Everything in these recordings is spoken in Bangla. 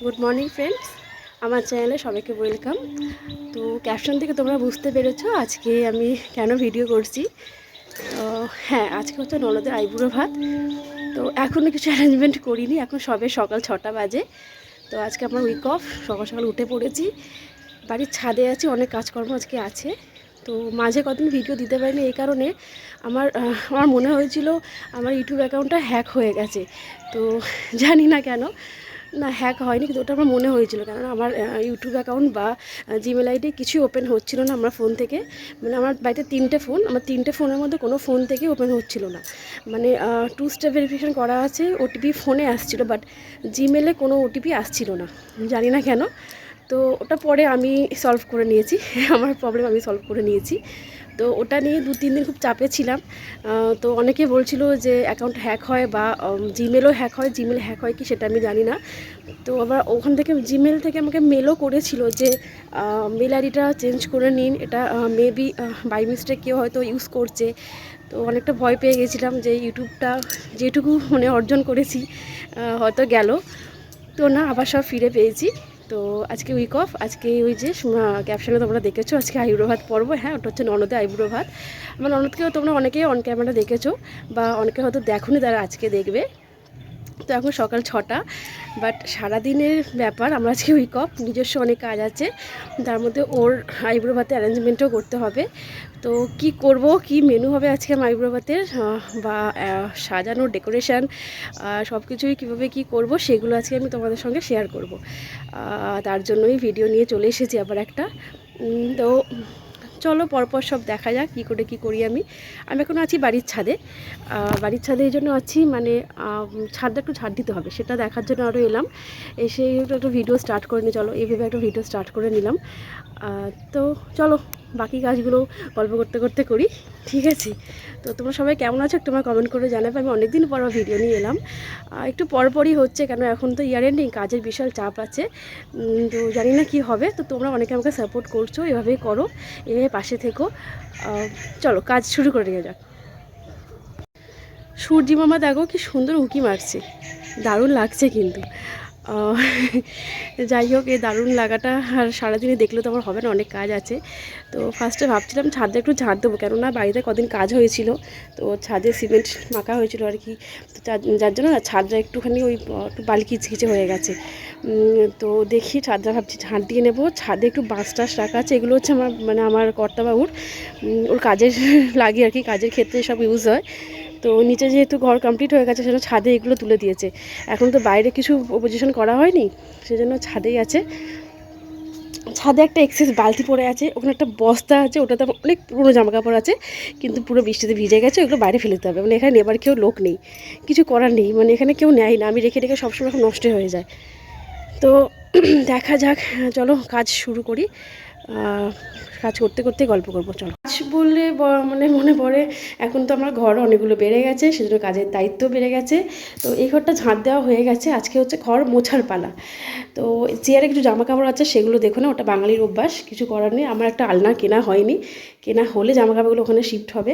গুড মর্নিং ফ্রেন্ডস, আমার চ্যানেলে সবাইকে ওয়েলকাম। তো ক্যাপশন থেকে তোমরা বুঝতে পেরেছো আজকে আমি কেন ভিডিও করছি। হ্যাঁ, আজকে হচ্ছে ননদের আইবুড়ো ভাত। তো এখনও কিছু অ্যারেঞ্জমেন্ট করিনি, এখন সবে সকাল 6টা বাজে। তো আজকে আমার উইক অফ, সকাল সকাল উঠে পড়েছি, বাড়ির ছাদে আছি, অনেক কাজকর্ম আজকে আছে। তো মাঝে কদিন ভিডিও দিতে পারিনি এই কারণে আমার মনে হয়েছিল আমার ইউটিউব অ্যাকাউন্টটা হ্যাক হয়ে গেছে। তো জানি না কেন, না হ্যাক হয়নি, কিন্তু ওটা আমার মনে হয়েছিল, কারণ আমার ইউটিউব অ্যাকাউন্ট বা জিমেল আইডি কিছুই ওপেন হচ্ছিল না আমার ফোন থেকে। মানে আমার বাড়িতে 3টে ফোন, আমার 3টে ফোনের মধ্যে কোনো ফোন থেকে ওপেন হচ্ছিল না। মানে 2 স্টেপ ভেরিফিকেশান করা আছে, ওটিপি ফোনে আসছিলো, বাট জিমেলে কোনো ওটিপি আসছিল না, জানি না কেন। তো ওটা পরে আমি সলভ করে নিয়েছি আমার প্রবলেম আমি সলভ করে নিয়েছি। তো ওটা নিয়ে 2-3 দিন খুব চাপে ছিলাম। তো অনেকে বলছিল যে অ্যাকাউন্ট হ্যাক হয় বা জিমেলও হ্যাক হয়, জিমেল হ্যাক হয় কি সেটা আমি জানি না। তো আবার ওখান থেকে জিমেল থেকে আমাকে মেলও করেছিল যে মেল আইডিটা চেঞ্জ করে নিন, এটা মেবি বাই মিস্টেক কেউ হয়তো ইউজ করছে। তো অনেকটা ভয় পেয়ে গেছিলাম যে ইউটিউবটা যেটুকু মানে অর্জন করেছি হয়তো গেল। তো না, আবার সব ফিরে পেয়েছি। তো আজকে উইক অফ, আজকে ওই যে ক্যাপশনে তোমরা দেখেছো আজকে আইবুড়ো ভাত পর্ব। হ্যাঁ, ওটা হচ্ছে ননদে আইবুড়ো ভাত। আমার ননদকেও তোমরা অনেকেই অন ক্যামেরা দেখেছো, বা অনেকে হয়তো দেখোনি, তারা আজকে দেখবে। তো এখন সকাল 6টা, বাট সারাদিনের ব্যাপার, আমরা আজকে উইক অফ, নিজস্ব অনেক কাজ আছে, তার মধ্যে ওর আইবুড়ো ভাতের অ্যারেঞ্জমেন্টও করতে হবে। তো কি করব, কি মেনু হবে আজকে আমার আইবুড়ো ভাতের, বা সাজানো, ডেকোরেশন, সব কিছুই কীভাবে কী করব সেগুলো আজকে আমি তোমাদের সঙ্গে শেয়ার করব। তার জন্যই ভিডিও নিয়ে চলে এসেছি আবার একটা। তো চলো পরপর সব দেখা যাক কী করে কী করি। আমি এখন আছি বাড়ির ছাদে, বাড়ির ছাদে এই জন্য আছি, মানে ছাদটা একটু ঝাড় দিতে হবে, সেটা দেখার জন্য আরও এলাম। এসে একটা ভিডিও স্টার্ট করে নিই, চলো এইভাবে একটা ভিডিও স্টার্ট করে নিলাম। তো চলো বাকি কাজগুলো গল্প করতে করতে করি, ঠিক আছে? তো তোমরা সবাই কেমন আছো একটু আমার কমেন্ট করে জানাবে। আমি অনেক দিন পর ভিডিও নিয়ে এলাম, একটু পরপরই হচ্ছে, কেন এখন তো ইয়ার এন্ডিং, কাজের বিশাল চাপ আছে। তো জানি না কি হবে। তো তোমরা অনেকে আমাকে সাপোর্ট করছো, এভাবেই করো, এভাবে পাশে থেকো। চলো কাজ শুরু করে নিয়ে যাক। সূর্যি মামা দেখো কি সুন্দর উঁকি মারছে, দারুণ লাগছে কিন্তু। যাই হোক, এই দারুণ লাগাটা আর সারাদিনে দেখলে তো আমার হবে না, অনেক কাজ আছে। তো ফার্স্টে ভাবছিলাম ছাদে একটু ঝাড় দেবো, কেননা বাড়িতে কদিন কাজ হয়েছিল, তো ছাদে সিমেন্ট মাখা হয়েছিল আর কি। তো যার জন্য না ছাদটা একটুখানি ওই একটু বালি কিচকিচে হয়ে গেছে। তো দেখি ছাদটা ভাবছি ঝাড় দিয়ে নেবো। ছাদে একটু বাঁশ টাস রাখা আছে, এগুলো হচ্ছে আমার কর্তাবাবুর, ওর কাজের লাগে আর কি, কাজের ক্ষেত্রে সব ইউজ হয়। তো নিচে যেহেতু ঘর কমপ্লিট হয়ে গেছে, সেজন্য ছাদে এগুলো তুলে দিয়েছে। এখন তো বাইরে কিছু পজিশন করা হয়নি, সেজন্য ছাদেই আছে। ছাদে একটা এক্সেস বালতি পড়ে আছে, ওখানে একটা বস্তা আছে, ওটাতে অনেক পুরনো জামা কাপড় আছে, কিন্তু পুরো বৃষ্টিতে ভিজে গেছে, ওগুলো বাইরে ফেলে দিতে হবে। মানে এখানে নেবার কেউ লোক নেই, কিছু করার নেই, মানে এখানে কেউ নেয় না, আমি রেখে রেখে সবসময় নষ্ট হয়ে যায়। তো দেখা যাক, চলো কাজ শুরু করি। কাজ করতে করতে গল্প করবো, চলো। কাজ বললে মানে মনে পড়ে, এখন তো আমার ঘর অনেকগুলো বেড়ে গেছে, সেজন্য কাজের দায়িত্ব বেড়ে গেছে। তো এই ঘরটা ঝাঁট দেওয়া হয়ে গেছে, আজকে হচ্ছে ঘর মোছার পালা। তো চেয়ারে কিছু জামা কাপড় আছে, সেগুলো দেখো না, ওটা বাঙালির অভ্যাস, কিছু করার নেই। আমার একটা আলনা কেনা হয়নি, কেনা হলে জামা কাপড়গুলো ওখানে শিফট হবে।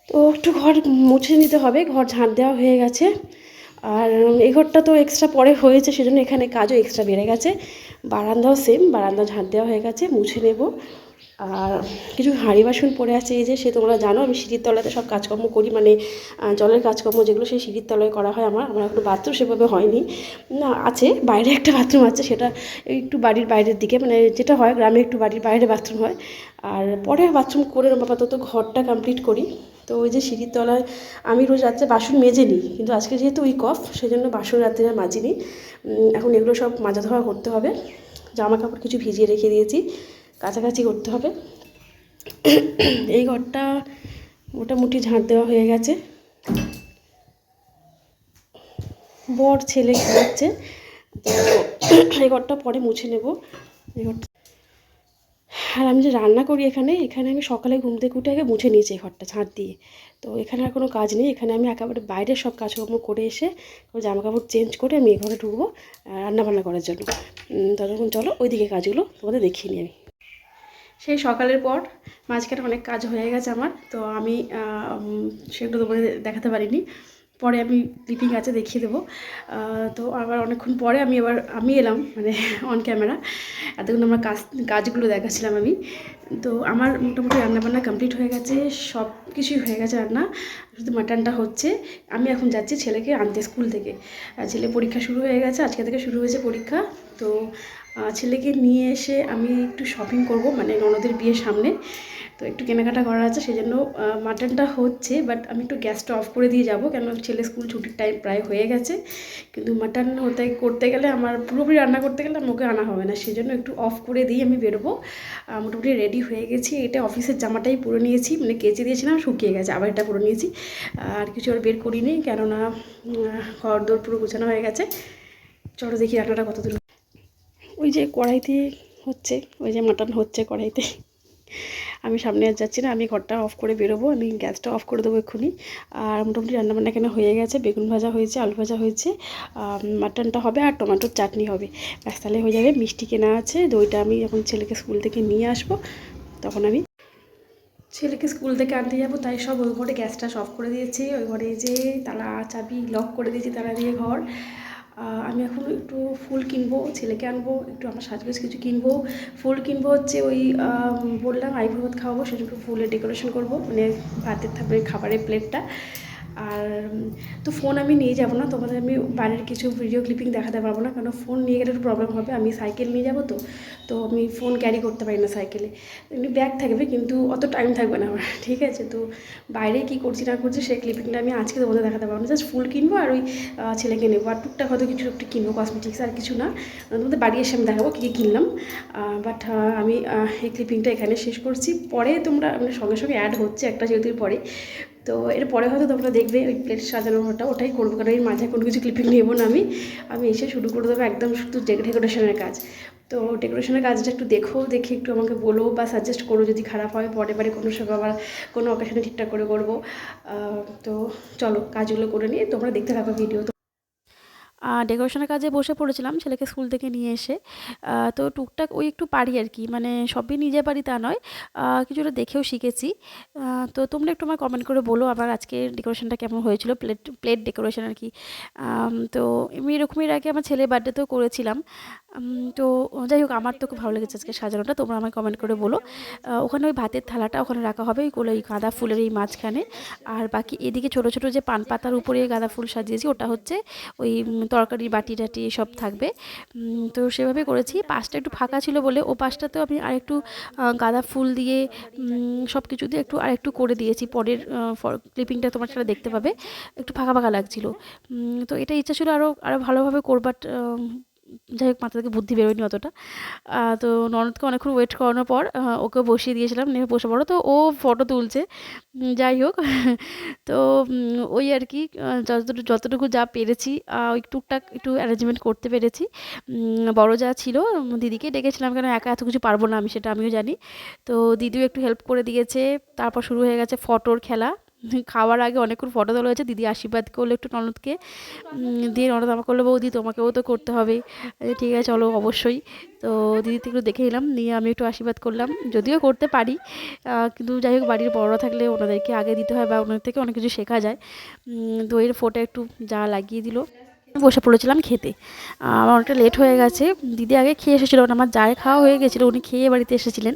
তো একটু ঘর মুছে নিতে হবে, ঘর ঝাঁট দেওয়া হয়ে গেছে। আর এই ঘরটা তো এক্সট্রা পরে হয়েছে, সেজন্য এখানে কাজও এক্সট্রা বেড়ে গেছে। বারান্দাও সেম, বারান্দা ঝাঁট দেওয়া হয়ে গেছে, মুছে নেব। আর কিছু হাঁড়ি বাসন পড়ে আছে, এই যে, সে তোমরা জানো আমি সিঁড়ির তলাতে সব কাজকর্ম করি, মানে জলের কাজকর্ম যেগুলো সেই সিঁড়ির তলায় করা হয়। আমার একটা বাথরুম সেভাবে হয়নি, না আছে বাইরে একটা বাথরুম আছে, সেটা একটু বাড়ির বাইরের দিকে, মানে যেটা হয় গ্রামে একটু বাড়ির বাইরে বাথরুম হয়। আর পরে বাথরুম করে আপাতত ঘরটা কমপ্লিট করি। তো ওই যে সিঁড়ির তলায় আমি রোজ রাত্রে বাসন মেজে নিই, কিন্তু আজকে যেহেতু উইক অফ, সেজন্য বাসন রাত্রে আর মাজিনি। এখন এগুলো সব মাজা ধোয়া করতে হবে। জামা কাপড় কিছু ভিজিয়ে রেখে দিয়েছি, কাছাকাছি করতে হবে। এই ঘরটা মোটামুটি ঝাঁট দেওয়া হয়ে গেছে। বর ছেলে ঘুমাচ্ছে, তো এই ঘরটা পরে মুছে নেব। এই ঘরটা, আর আমি যে রান্না করি এখানে আমি সকালে ঘুম থেকে উঠে আগে মুছে নিয়েছি এই ঘরটা ঝাঁট দিয়ে। তো এখানে আর কোনো কাজ নেই, এখানে আমি একেবারে বাইরের সব কাজকর্ম করে এসে জামা কাপড় চেঞ্জ করে আমি এই ঘরে ঢুকবো রান্নাবান্না করার জন্য। ততক্ষণ চলো ওইদিকে কাজগুলো তোমাদের দেখিয়ে নিই আমি। সেই সকালের পর মাঝখানে অনেক কাজ হয়ে গেছে আমার, তো আমি সেগুলো তোমাদের দেখাতে পারিনি। পরে আমি ক্লিপিং আছে দেখিয়ে দেবো। তো আবার অনেকক্ষণ পরে আমি এলাম মানে অন ক্যামেরা। এতক্ষণ আমার কাজগুলো দেখাচ্ছিলাম আমি। তো আমার মোটামুটি রান্নাবান্না কমপ্লিট হয়ে গেছে, সব কিছুই হয়ে গেছে রান্না, শুধু মাটনটা হচ্ছে। আমি এখন যাচ্ছি ছেলেকে আনতে স্কুল থেকে। ছেলে পরীক্ষা শুরু হয়ে গেছে, আজকে থেকে শুরু হয়েছে পরীক্ষা। তো ছেলেকে নিয়ে এসে আমি একটু শপিং করব, মানে ননদের বিয়ের সামনে। তো একটু কেনাকাটা করার আছে, সেই জন্য মাটনটা হচ্ছে। বাট আমি একটু গ্যাসটা অফ করে দিয়ে যাব, কেন ছেলে স্কুল ছুটির টাইম প্রায় হয়ে গেছে। কিন্তু মাটন করতে গেলে আমার পুরোপুরি রান্না করতে গেলে আমাকে আনা হবে না, সেই জন্য একটু অফ করে দিয়ে আমি বেরোবো। মোটামুটি রেডি হয়ে গেছি। এটা অফিসের জামাটাই পরে নিয়েছি, মানে কেচে দিয়েছিলাম, শুকিয়ে গেছে, আবার এটা পরে নিয়েছি। আর কিছু আর বের করিনি, কেননা ঘর দোর পুরো গোছানো হয়ে গেছে। চলো দেখি রান্নাটা কত দূর। ওই যে কড়াইতে হচ্ছে, ওই যে মাটন হচ্ছে কড়াইতে। আমি সামনে আর যাচ্ছি না, আমি ঘরটা অফ করে বেরোবো, আমি গ্যাসটা অফ করে দেবো এক্ষুনি। আর মোটামুটি রান্নাবান্না কেন হয়ে গেছে, বেগুন ভাজা হয়েছে, আলু ভাজা হয়েছে, মাটনটা হবে আর টমেটোর চাটনি হবে, ব্যাস তাহলে হয়ে যাবে। মিষ্টি কেনা আছে, দইটা আমি যখন ছেলেকে স্কুল থেকে নিয়ে আসবো তখন আমি ছেলেকে স্কুল থেকে আনতে যাবো, তাই সব ওই ঘরে গ্যাসটা অফ করে দিয়েছি। ওই ঘরে যে তালা চাবি লক করে দিয়েছি, তালা দিয়ে ঘর। আমি এখন একটু ফুল কিনবো, ছেলেকে আনবো, একটু আমার সাজগোজ কিছু কিনবো। ফুল কিনবো হচ্ছে ওই বললাম আইবুড়ো ভাত খাওয়াবো, সেজন্য ফুলের ডেকোরেশন করবো, মানে ভাতের থাকবে খাবারের প্লেটটা। আর তো ফোন আমি নিয়ে যাবো না, তোমাদের আমি বাইরের কিছু ভিডিও ক্লিপিং দেখাতে পারবো না, কারণ ফোন নিয়ে গেলে একটু প্রবলেম হবে। আমি সাইকেল নিয়ে যাবো, তো আমি ফোন ক্যারি করতে পারি না সাইকেলে। এমনি ব্যাগ থাকবে, কিন্তু অত টাইম থাকবে না আমার, ঠিক আছে। তো বাইরে কী করছি না করছি সেই ক্লিপিংটা আমি আজকে তোমাদের দেখাতে পারবো না। জাস্ট ফুল কিনবো আর ওই ছেলেকে নেবো, আর টুকটাক হয়তো কিছু একটু কিনবো, কসমেটিক্স, আর কিছু না। তোমাদের বাড়ি এসে আমি দেখাবো কী কী কিনলাম। বাট আমি এই ক্লিপিংটা এখানে শেষ করছি। পরে তোমরা মানে সঙ্গে সঙ্গে অ্যাড হচ্ছে একটা যেহেতুর পরে, তো এরপরে হয়তো তোমরা দেখবে ওই প্লেট সাজানোটা, ওটাই করবো, কারণ এর মাঝে কোনো কিছু ক্লিপিং নেবো না। আমি এসে শুরু করে দেবো একদম শুধু ডেকোরেশনের কাজ। তো ডেকোরেশনের কাজটা একটু দেখে একটু আমাকে বলো বা সাজেস্ট করো, যদি খারাপ হয় পরে কোনো সময় আবার কোনো অকেশনে ঠিকঠাক করে করবো। তো চলো কাজগুলো করে নিয়ে তোমরা দেখতে থাকো ভিডিও। ডেকোরেশনের কাজে বসে পড়েছিলাম ছেলেকে স্কুল থেকে নিয়ে এসে। তো টুকটাক ওই একটু পারি আর কি, মানে সবই নিজে পারি তা নয়, কিছুটা দেখেও শিখেছি। তো তোমরা একটু আমার কমেন্ট করে বলো আমার আজকে ডেকোরেশনটা কেমন হয়েছিল, প্লেট ডেকোরেশন আর কি। তো আমি এরকমই আগে আমার ছেলের বার্থডেতেও করেছিলাম। তো যাই হোক, আমার তো খুব ভালো লেগেছে আজকে সাজানোটা, তোমরা আমায় কমেন্ট করে বলো। ওখানে ওই ভাতের থালাটা ওখানে রাখা হবে ওই গাঁদা ফুলের এই মাঝখানে। আর বাকি এদিকে ছোটো ছোটো যে পান পাতার উপরে গাঁদা ফুল সাজিয়েছি, ওটা হচ্ছে ওই তরকারি বাটি টাটি সব থাকবে। তো সেভাবে করেছি। পাশটা একটু ফাঁকা ছিল বলে ও পাশটাতেও আমি আরেকটু গাঁদা ফুল দিয়ে সব কিছু দিয়ে আরেকটু করে দিয়েছি। পরের ক্লিপিংটা তোমার সাথে দেখতে পাবে, একটু ফাঁকা ফাঁকা লাগছিল। তো এটা ইচ্ছা ছিল আরও ভালোভাবে করবার, যাই হোক মাথা থেকে বুদ্ধি বেরোয়নি অতটা। তো ননদকে অনেকক্ষণ ওয়েট করানোর পর ওকে বসিয়ে দিয়েছিলাম, নেমে বসে পড়ো, তো ও ফটো তুলছে। যাই হোক তো ওই আর কি যতটুকু যা পেরেছি ওই টুকটাক একটু অ্যারেঞ্জমেন্ট করতে পেরেছি। বড় যা ছিল দিদিকে ডেকেছিলাম, কেন একা এত কিছু পারবো না আমি, সেটা আমিও জানি। তো দিদিও একটু হেল্প করে দিয়েছে। তারপর শুরু হয়ে গেছে ফটোর খেলা। খাওয়ার আগে অনেকক্ষণ ফটো তোলা হয়েছে, দিদি আশীর্বাদ করলো একটু ননদকে, দিয়ে ননদ আমাকে করলো বৌদি তোমাকেও তো করতে হবে। ঠিক আছে চলো অবশ্যই। তো দিদিকে একটু দেখে নিলাম, নিয়ে আমি একটু আশীর্বাদ করলাম, যদিও করতে পারি, কিন্তু যাই হোক বাড়ির বড়রা থাকলে ওনাদেরকে আগে দিতে হয় বা ওনাদের থেকে অনেক কিছু শেখা যায়। দইয়ের ফোঁটা একটু যা লাগিয়ে দিল, বসে পড়েছিলাম খেতে। আমার অনেকটা লেট হয়ে গেছে, দিদি আগে খেয়ে এসেছিলো, আমার যার খাওয়া হয়ে গেছিলো, উনি খেয়ে বাড়িতে এসেছিলেন।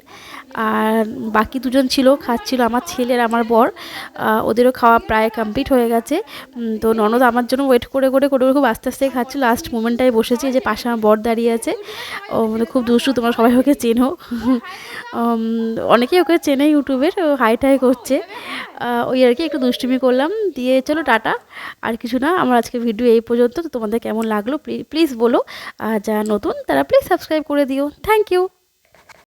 আর বাকি দুজন ছিল খাচ্ছিল, আমার ছেলে আর আমার বর, ওদেরও খাওয়া প্রায় কমপ্লিট হয়ে গেছে। তো ননদ আমার জন্য ওয়েট করে খুব আস্তে আস্তে খাচ্ছিল, লাস্ট মোমেন্টটাই বসেছি, যে পাশে আমার বর দাঁড়িয়ে আছে। ও মানে খুব দুষ্টু, তোমরা সবাই ওকে চেনো। অনেকেই ওকে চেনে ইউটিউবের, হাই টাই করছে। ওই আর কি একটু দুষ্টুমি করলাম, দিয়ে চলো টাটা। আর কিছু না, আমার আজকে ভিডিও এই পর্যন্ত। তো তোমাদের কেমন লাগলো প্লিজ বলো, আর যারা নতুন তারা প্লিজ সাবস্ক্রাইব করে দিও। Thank you.